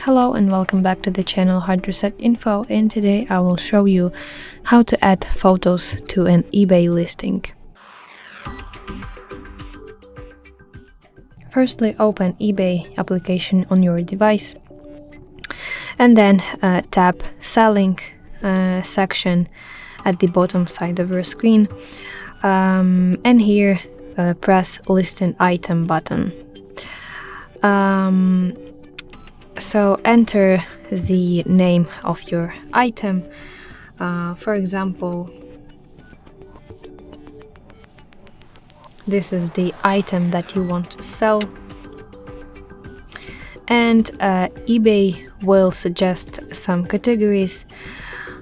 Hello and welcome back to the channel HardReset.Info, and today I will show you how to add photos to an eBay listing. Firstly, open eBay application on your device and then tap Selling section at the bottom side of your screen, and here press List an Item button. So enter the name of your item. For example, this is the item that you want to sell, and eBay will suggest some categories.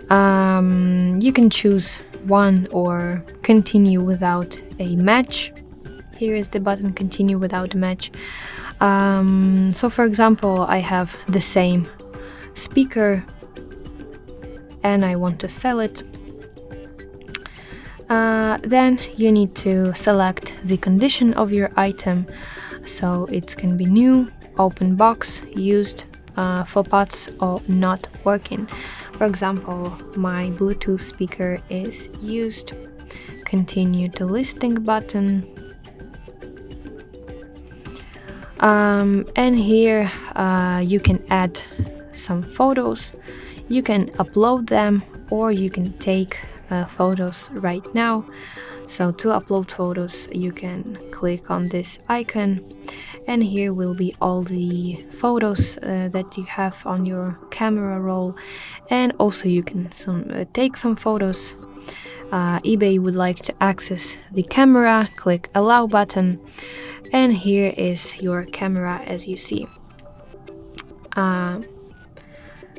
You can choose one or continue without a match. Here is the button Continue without a match. So for example, I have the same speaker and I want to sell it. Then you need to select the condition of your item, so it can be new, open box, used, for parts, or not working. For example, my Bluetooth speaker is used. Continue to listing button. And here you can add some photos. You can upload them or you can take photos right now. So to upload photos, you can click on this icon, and here will be all the photos that you have on your camera roll, and also you can take some photos. eBay would like to access the camera. Click Allow button, and here is your camera as you see.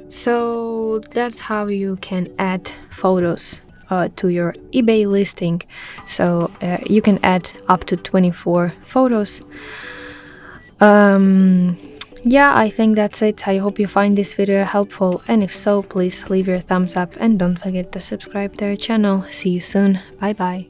So that's how you can add photos to your eBay listing. So you can add up to 24 photos. Yeah, I think that's it. I hope you find this video helpful, and if so, please leave your thumbs up and don't forget to subscribe to our channel. See you soon. Bye bye.